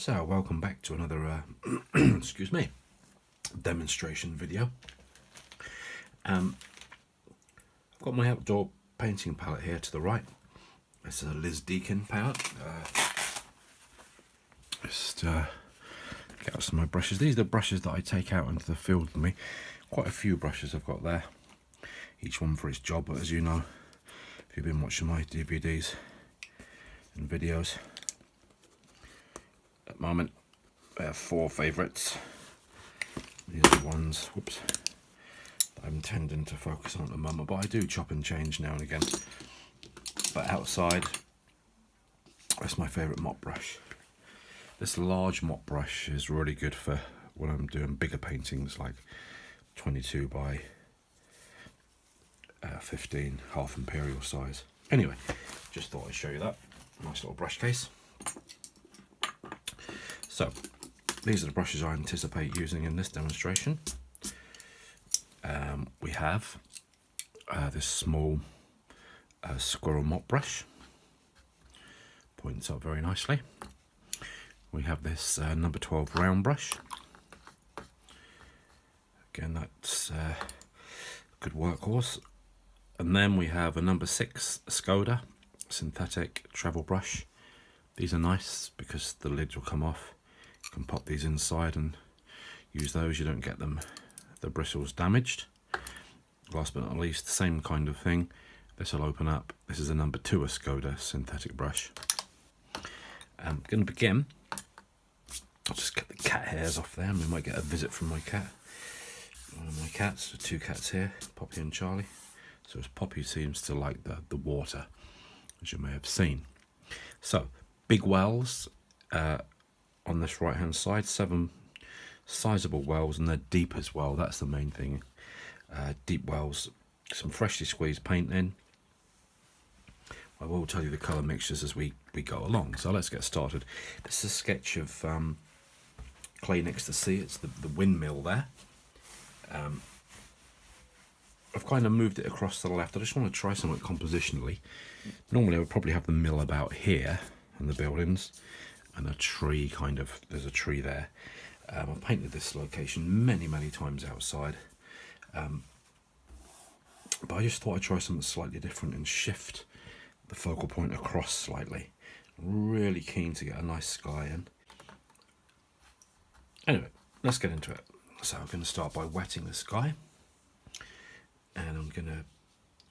So welcome back to another excuse me, demonstration video. I've got my outdoor painting palette here to the right. It's a Liz Deakin palette. Just get out some of my brushes. These are the brushes that I take out into the field with me. Quite a few brushes I've got there, each one for its job, but as you know, if you've been watching my DVDs and videos, at the moment I have 4 favourites. These are the ones, whoops, that I'm intending to focus on at the moment, but I do chop and change now and again. But outside, that's my favourite mop brush. This large mop brush is really good for when I'm doing bigger paintings, like 22 by 15, half imperial size. Anyway, just thought I'd show you that. Nice little brush case. So, these are the brushes I anticipate using in this demonstration. We have this small squirrel mop brush. Points up very nicely. We have this number 12 round brush. Again, that's a good workhorse. And then we have a number 6 Skoda synthetic travel brush. These are nice because the lids will come off. You can pop these inside and use those. You don't get the bristles damaged. Last but not least, the same kind of thing. This will open up. This is a number 2 Skoda synthetic brush. I'm going to begin. I'll just get the cat hairs off there, and we might get a visit from my cat. One of my cats, 2 cats here, Poppy and Charlie. So as Poppy seems to like the water, as you may have seen. So, big wells on this right hand side, 7 sizable wells, and they're deep as well. That's the main thing. Deep wells, some freshly squeezed paint in. I will tell you the colour mixtures as we go along. So let's get started. This is a sketch of Clay Next to Sea. It's the Windmill there. I've kind of moved it across to the left. I just want to try something compositionally. Normally I would probably have the mill about here and the buildings, and a tree kind of, there's a tree there. I've painted this location many times outside, but I just thought I'd try something slightly different and shift the focal point across slightly. Really keen to get a nice sky in. Anyway, let's get into it. So I'm going to start by wetting the sky, and I'm going to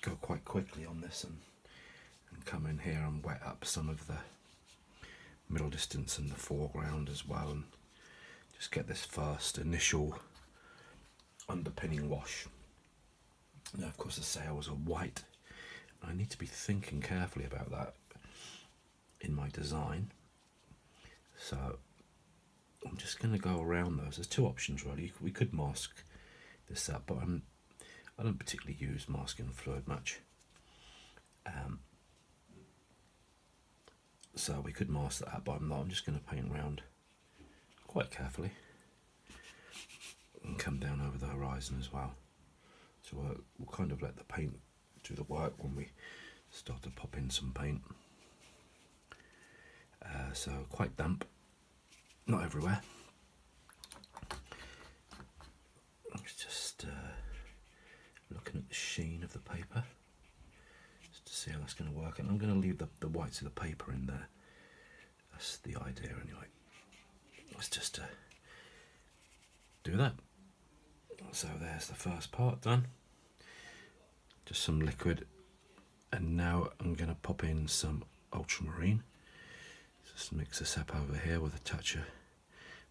go quite quickly on this and come in here and wet up some of the middle distance and the foreground as well, and just get this first initial underpinning wash. Now of course the sails are white. I need to be thinking carefully about that in my design, so I'm just going to go around those. There's 2 options really. We could mask this up, but I don't particularly use masking fluid much, so we could mask that up, but I'm not. I'm just going to paint around quite carefully and come down over the horizon as well. So we'll kind of let the paint do the work when we start to pop in some paint. So quite damp, not everywhere. It's just looking at the sheen of the paper, just to see how that's going to work. And I'm going to leave the whites of the paper in there. That's the idea anyway. Let's just do that. So there's the first part done. Just some liquid, and now I'm going to pop in some ultramarine. Just mix this up over here with a touch of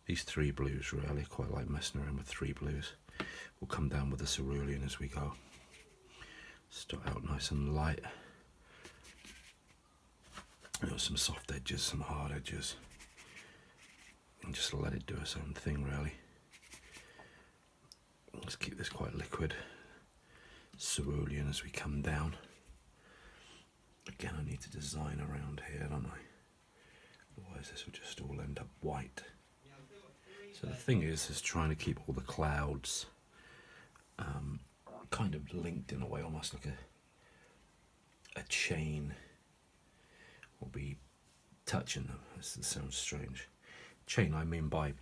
these 3 blues. Really quite like messing around with 3 blues. We'll come down with the cerulean as we go. Start out nice and light. Some soft edges, some hard edges, and just let it do its own thing really. Let's keep this quite liquid. Cerulean as we come down. Again, I need to design around here, don't I? Otherwise this will just all end up white. So the thing is trying to keep all the clouds kind of linked in a way, almost like a chain will be touching them. This sounds strange. chain I mean by,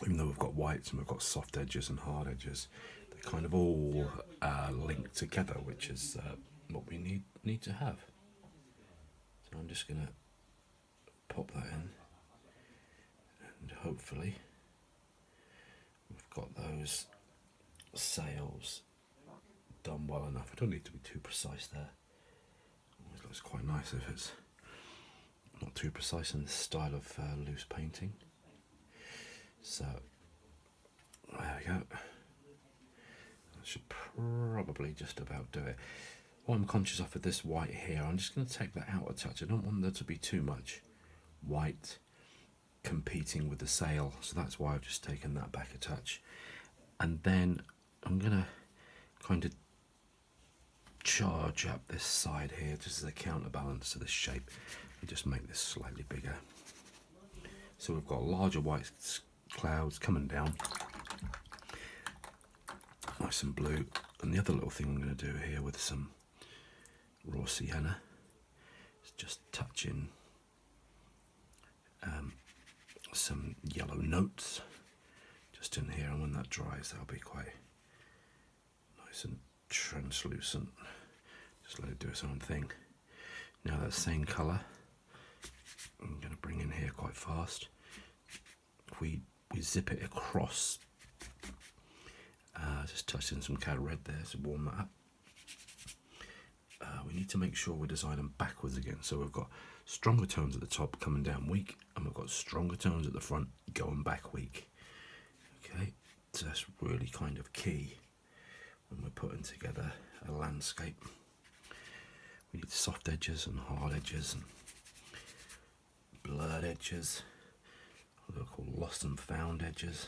even though we've got whites and we've got soft edges and hard edges, they kind of all link together, which is what we need to have. So I'm just going to pop that in, and hopefully we've got those sails done well enough. I don't need to be too precise there. Always looks quite nice if it's not too precise in this style of loose painting. So there we go. That should probably just about do it. What I'm conscious of with this white here, I'm just going to take that out a touch. I don't want there to be too much white competing with the sail, so that's why I've just taken that back a touch. And then I'm going to kind of charge up this side here just as a counterbalance to this shape and just make this slightly bigger. So we've got larger white clouds coming down, nice and blue. And the other little thing I'm going to do here with some raw sienna is just touch in some yellow notes just in here, and when that dries that'll be quite nice and translucent. Just let it do its own thing. Now that same colour I'm going to bring in here quite fast. We zip it across, just touch in some cad red there to warm that up. We need to make sure we design them backwards again, so we've got stronger tones at the top coming down weak, and we've got stronger tones at the front going back weak. Okay, so that's really kind of key when we're putting together a landscape. We need soft edges and hard edges and blurred edges, what they're called lost and found edges.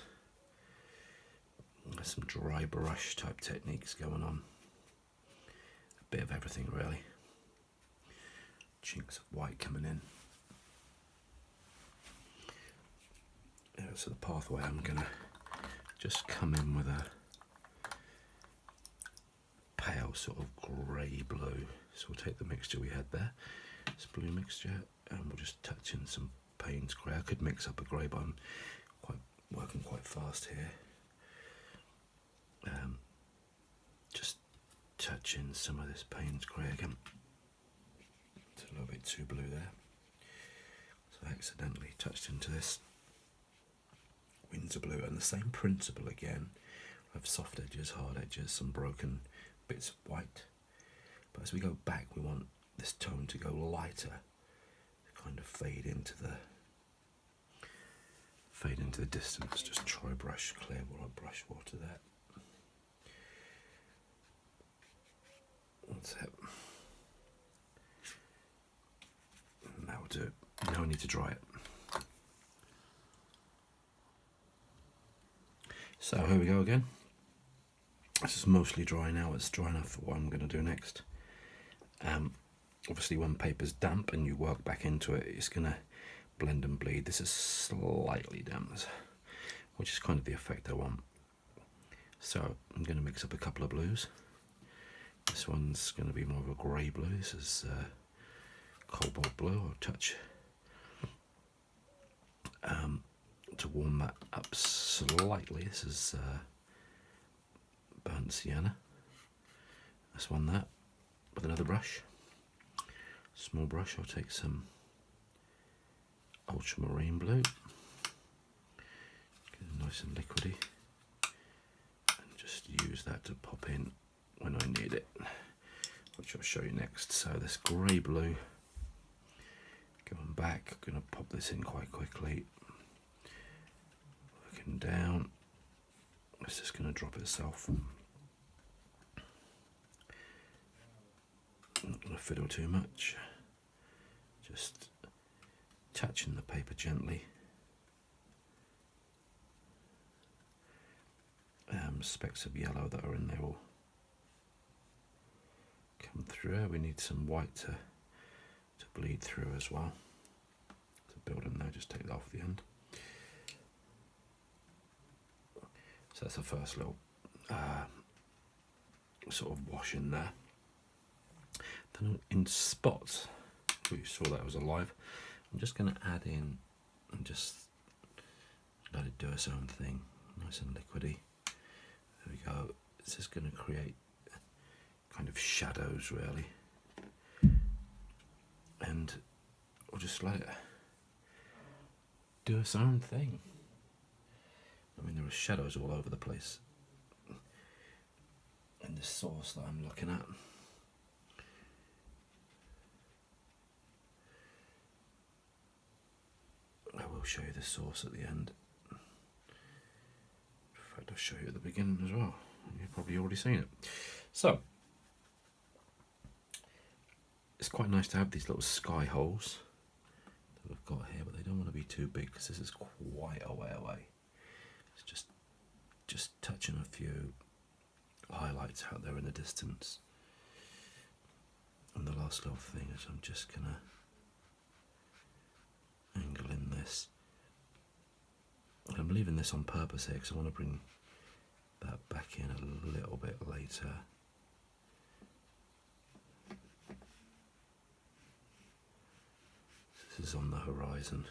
There's some dry brush type techniques going on. A bit of everything really. Chinks of white coming in. Yeah, so the pathway, I'm going to just come in with a pale sort of grey blue. So we'll take the mixture we had there, this blue mixture, and we'll just touch in some Payne's grey. I could mix up a grey, but I'm working quite fast here. Just touch in some of this Payne's grey again. It's a little bit too blue there, so I accidentally touched into this Windsor blue, and the same principle again. We have soft edges, hard edges, some broken bits of white. But as we go back, we want this tone to go lighter, to kind of fade into the distance. Just try brush clear brush water there. That's it. Now we'll do it. Now we need to dry it. So here we go again. This is mostly dry now. It's dry enough for what I'm going to do next. Obviously when paper's damp and you work back into it, it's going to blend and bleed. This is slightly damp, which is kind of the effect I want. So I'm going to mix up a couple of blues. This one's going to be more of a grey blue. This is cobalt blue. I'll touch to warm that up slightly. This is burnt sienna. This one that with another brush, small brush. I'll take some ultramarine blue, get it nice and liquidy, and just use that to pop in when I need it, which I'll show you next. So this grey blue, going back, I'm going to pop this in quite quickly, working down. It's just going to drop itself. Not going to fiddle too much, just touching the paper gently. Specks of yellow that are in there will come through. We need some white to bleed through as well. To build in there, just take that off the end. So that's the first little sort of wash in there. Then in spots, we saw that was alive. I'm just going to add in and just Let it do its own thing, nice and liquidy. There we go. It's just going to create kind of shadows really, and we'll just let it do its own thing. I mean, there are shadows all over the place in this source that I'm looking at. I will show you the source at the end. In fact, I'll show you at the beginning as well. You've probably already seen it. So, it's quite nice to have these little sky holes that we've got here, but they don't want to be too big because this is quite a way away. It's just touching a few highlights out there in the distance. And the last little thing is I'm just going to angle in this. And I'm leaving this on purpose here because I want to bring that back in a little bit later. This is on the horizon.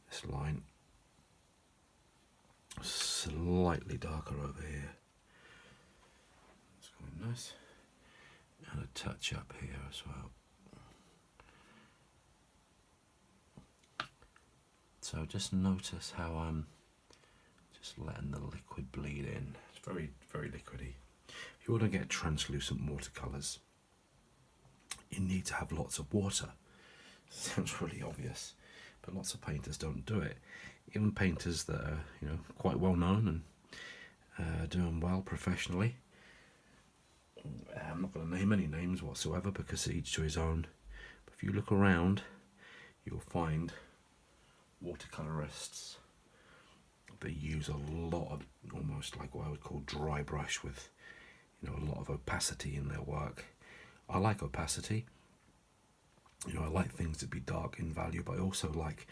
This line slightly darker over here. That's quite nice. And a touch up here as well. So just notice how I'm just letting the liquid bleed in. It's very, very liquidy. If you want to get translucent watercolours, you need to have lots of water. Sounds really obvious, but lots of painters don't do it. Even painters that are, quite well known and doing well professionally. I'm not going to name any names whatsoever because each to his own. But if you look around, you'll find watercolorists that use a lot of, almost like what I would call dry brush, with a lot of opacity in their work. I like opacity. I like things to be dark in value, but I also like,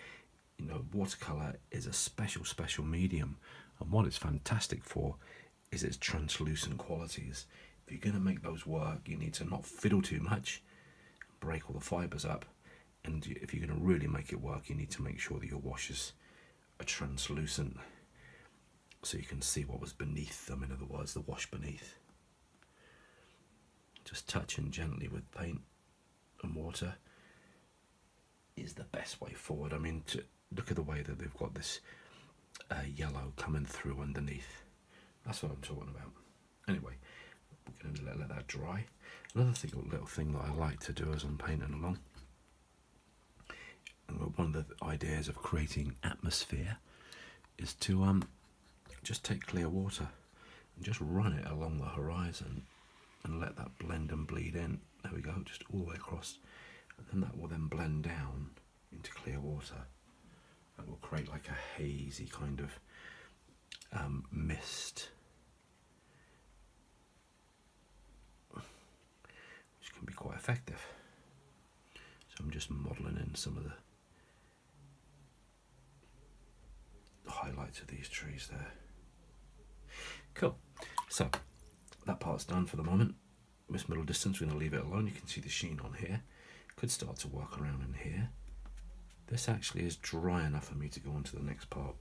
watercolor is a special medium, and what it's fantastic for is its translucent qualities. If you're going to make those work, you need to not fiddle too much, break all the fibers up, and if you're going to really make it work, you need to make sure that your washes are translucent, so you can see what was beneath them. In other words, the wash beneath. Just touching gently with paint and water is the best way forward. I mean, look at the way that they've got this yellow coming through underneath. That's what I'm talking about. Anyway, we're going to let that dry. Another little thing that I like to do as I'm painting along, and one of the ideas of creating atmosphere, is to just take clear water and just run it along the horizon and let that blend and bleed in. There we go, just all the way across. And then that will then blend down into clear water. That will create like a hazy kind of mist, which can be quite effective. So I'm just modelling in some of the highlights of these trees there. Cool. So that part's done for the moment. This middle distance, we're going to leave it alone. You can see the sheen on here. Could start to work around in here. This actually is dry enough for me to go on to the next part.